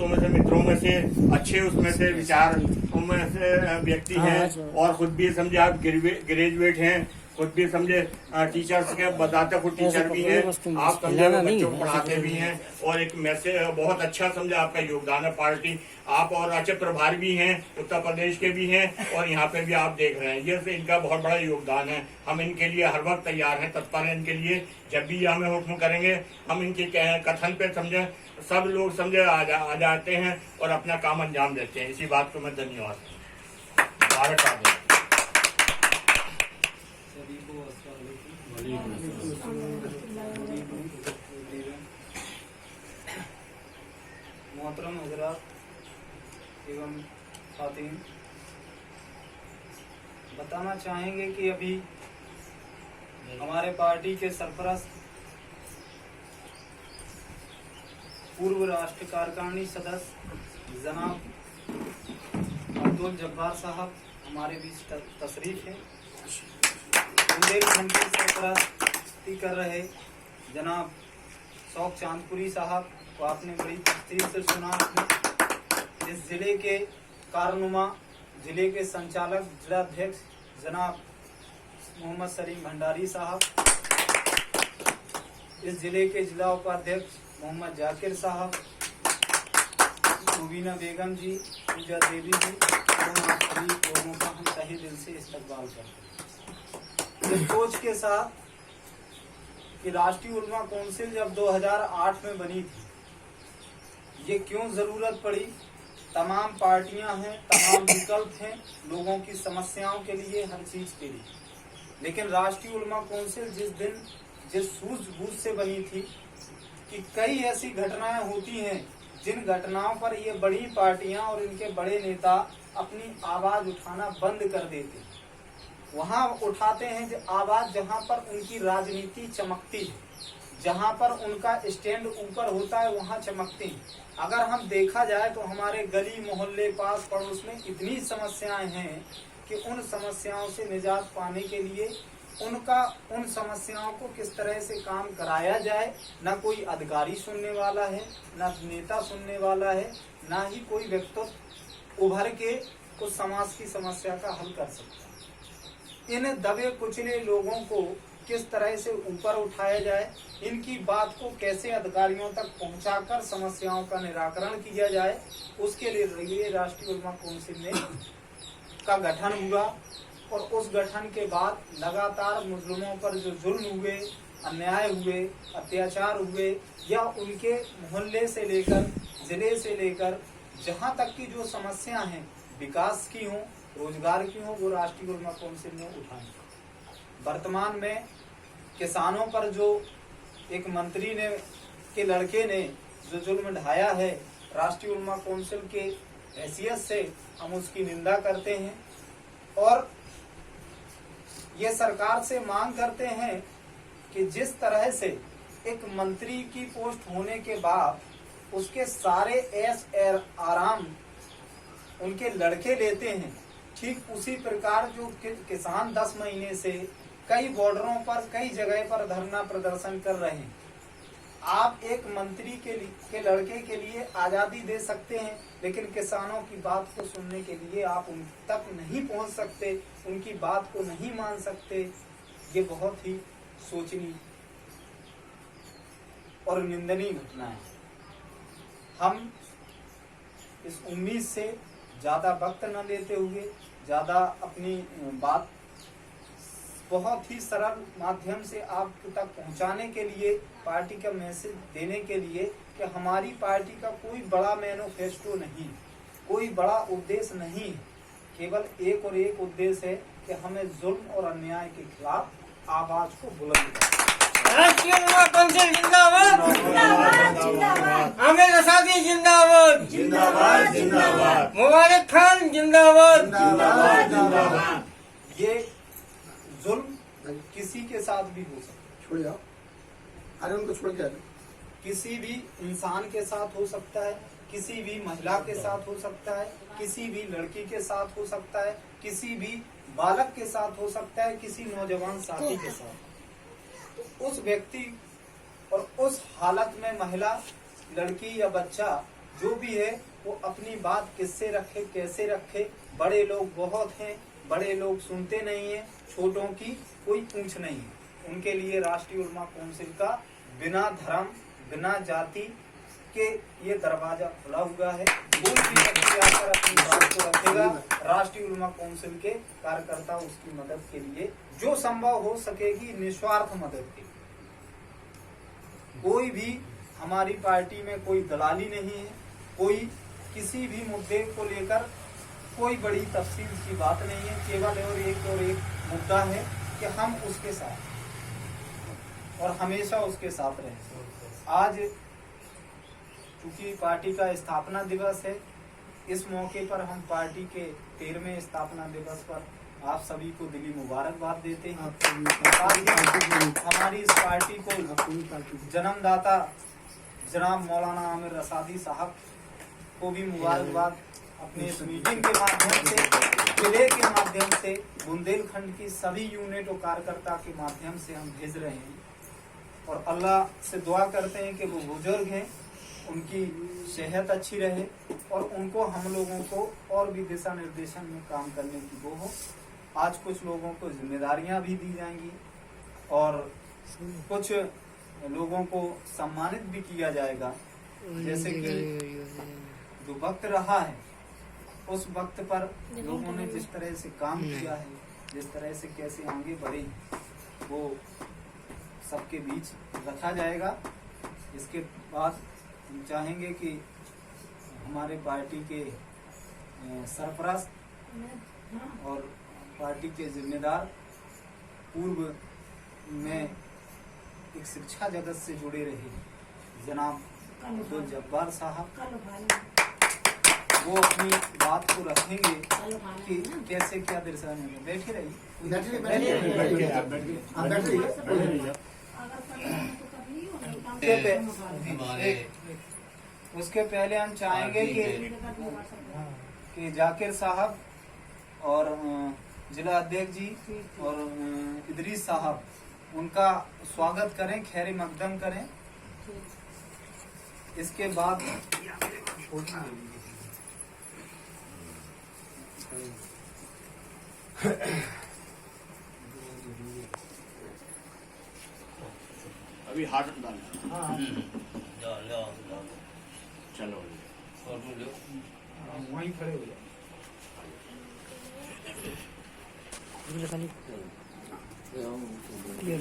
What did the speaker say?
दोस्तों में से, मित्रों में से, अच्छे उसमें से विचार में से व्यक्ति हैं और खुद भी समझे आप ग्रेजुएट हैं, खुद भी समझे टीचर्स के बताते खुद टीचर भी हैं, आप समझे बच्चों को पढ़ाते भी हैं और एक मैसेज बहुत अच्छा समझे आपका योगदान है पार्टी। आप और अच्छे प्रभारी भी हैं, उत्तर प्रदेश के भी हैं और यहाँ पे भी आप देख रहे हैं, ये इनका बहुत बड़ा योगदान है। हम इनके लिए हर वक्त तैयार हैं, तत्पर हैं इनके लिए। जब भी हमें हुक्म करेंगे हम इनके कथन पे समझे सब लोग समझे आ जाते हैं और अपना काम अंजाम देते हैं। इसी बात को मैं धन्यवाद भारत आगे। मोहतरम हजरात एवं खातिन, बताना चाहेंगे कि अभी हमारे पार्टी के सरपरस्त पूर्व राष्ट्रीय कार्यकारिणी सदस्य जनाब अब्दुल जब्बार साहब हमारे बीच तशरीफ है। बुंदेलखंड की सरपरस्ती कर रहे जनाब शौक चांदपुरी साहब को आपने बड़ी तफसील से सुना। इस जिले के कारनुमा, जिले के संचालक जिलाध्यक्ष जनाब मोहम्मद सलीम भंडारी साहब, इस जिले के जिला उपाध्यक्ष मोहम्मद जाकिर साहब, मुबीना बेगम जी, पूजा देवी जी, सभी लोगों का हम तहे दिल से इस्तकबाल करते हैं। इस सोच के साथ कि राष्ट्रीय उलमा काउंसिल जब 2008 में बनी थी, ये क्यों जरूरत पड़ी? तमाम पार्टियां हैं, तमाम विकल्प हैं लोगों की समस्याओं के लिए, हर चीज के लिए, लेकिन राष्ट्रीय उलमा काउंसिल जिस सूझबूझ से बनी थी कि कई ऐसी घटनाएं होती हैं जिन घटनाओं पर ये बड़ी पार्टियां और इनके बड़े नेता अपनी आवाज उठाना बंद कर देते हैं। वहां उठाते हैं आवाज जहां पर उनकी राजनीति चमकती है, जहां पर उनका स्टैंड ऊपर होता है, वहां चमकते हैं। अगर हम देखा जाए तो हमारे गली मोहल्ले पास पड़ोस में इतनी समस्याएं हैं कि उन समस्याओं से निजात पाने के लिए उन समस्याओं को किस तरह से काम कराया जाए, न कोई अधिकारी सुनने वाला है, न नेता सुनने वाला है, न ही कोई व्यक्तित्व उभर के उस समाज की समस्या का हल कर सकता है। इन दबे कुचले लोगों को किस तरह से ऊपर उठाया जाए, इनकी बात को कैसे अधिकारियों तक पहुंचाकर समस्याओं का निराकरण किया जाए, उसके लिए राष्ट्रीय उलमा काउंसिल का गठन हुआ। और उस गठन के बाद लगातार मुस्लिमों पर जो जुल्म हुए, अन्याय हुए, अत्याचार हुए, या उनके मोहल्ले से लेकर जिले से लेकर जहां तक की जो समस्या हैं, विकास की हो, रोजगार की हो, वो राष्ट्रीय उलमा काउंसिल ने उठाई। वर्तमान में किसानों पर जो एक मंत्री ने के लड़के ने जो जुल्म ढाया है, राष्ट्रीय उलमा काउंसिल के हैसियत से हम उसकी निंदा करते हैं और ये सरकार से मांग करते हैं कि जिस तरह से एक मंत्री की पोस्ट होने के बाद उसके सारे ऐश आराम उनके लड़के लेते हैं, ठीक उसी प्रकार जो किसान 10 महीने से कई बॉर्डरों पर, कई जगह पर धरना प्रदर्शन कर रहे हैं। आप एक मंत्री के लड़के के लिए आजादी दे सकते हैं, लेकिन किसानों की बात को सुनने के लिए आप उन तक नहीं पहुंच सकते, उनकी बात को नहीं मान सकते। ये बहुत ही सोचनीय और निंदनीय घटना है। हम इस उम्मीद से ज्यादा वक्त न लेते हुए, ज्यादा अपनी बात बहुत ही सरल माध्यम से आप तक पहुंचाने के लिए, पार्टी का मैसेज देने के लिए कि हमारी पार्टी का कोई बड़ा मैनिफेस्टो नहीं, कोई बड़ा उद्देश्य नहीं है, केवल एक और एक उद्देश्य है कि हमें जुल्म और अन्याय के खिलाफ आवाज को बुलंद करना। राष्ट्रीय उलमा काउंसिल जिंदाबाद, आमिर रसादी जिंदाबाद, जिंदाबाद जिंदाबाद, मुबारक खान जिंदाबाद, जिंदाबाद। ये जुल्म किसी के साथ भी हो सकता है, छोड़ जाओ, अरे उनको छोड़ के किसी भी इंसान के साथ हो सकता है, किसी भी महिला के साथ हो सकता है, किसी भी लड़की के साथ हो सकता है, किसी भी बालक के साथ हो सकता है, किसी नौजवान साथी के साथ। तो उस व्यक्ति और उस हालत में महिला, लड़की या बच्चा जो भी है वो अपनी बात किससे रखे, कैसे रखे। बड़े लोग बहुत हैं, बड़े लोग सुनते नहीं हैं, छोटों की कोई पूछ नहीं है। उनके लिए राष्ट्रीय उलमा काउंसिल का बिना धर्म बिना जाति के ये दरवाजा खुला हुआ है। कोई भी व्यक्ति आकर अपनी बात को रखेगा, राष्ट्रीय उलमा काउंसिल के कार्यकर्ता उसकी मदद के लिए जो संभव हो सकेगी निस्वार्थ मदद के। कोई भी हमारी पार्टी में कोई दलाली नहीं है, कोई किसी भी मुद्दे को लेकर कोई बड़ी तफसील की बात नहीं है। केवल और एक मुद्दा है कि हम उसके साथ और हमेशा उसके साथ रहें। आज चूंकि पार्टी का स्थापना दिवस है, इस मौके पर हम पार्टी के 13वें स्थापना दिवस पर आप सभी को दिली मुबारकबाद देते हैं। हमारी इस पार्टी को जन्मदाता जनाब मौलाना आमिर रसादी साहब को भी मुबारकबाद अपने इस मीटिंग के माध्यम से, किले के माध्यम से, बुंदेलखंड की सभी यूनिट और कार्यकर्ता के माध्यम से हम भेज रहे हैं। और अल्लाह से दुआ करते हैं कि वो बुजुर्ग हैं, उनकी सेहत अच्छी रहे और उनको हम लोगों को और भी दिशा निर्देशन में काम करने की वो हो। आज कुछ लोगों को जिम्मेदारियां भी दी जाएंगी और कुछ लोगों को सम्मानित भी किया जाएगा। जैसे कि जो वक्त रहा है उस वक्त पर लोगों ने जिस तरह से काम किया है, जिस तरह से कैसे आगे बढ़े, वो सबके बीच रखा जाएगा। इसके बाद हम चाहेंगे कि हमारे पार्टी के सरपरस्त और पार्टी के जिम्मेदार पूर्व में एक शिक्षा जगत से जुड़े रहे जनाब अब्दुल जब्बार साहब, वो अपनी बात को रखेंगे कि कैसे क्या दिशा में। बैठे रहिए, उसके पहले हम चाहेंगे कि जाकिर साहब और जिला अध्यक्ष जी और इदरीस साहब उनका स्वागत करें, खैर मकदम करें। इसके बाद अभी हाथ डालना। चलो वहीं खड़े हो जाए। ये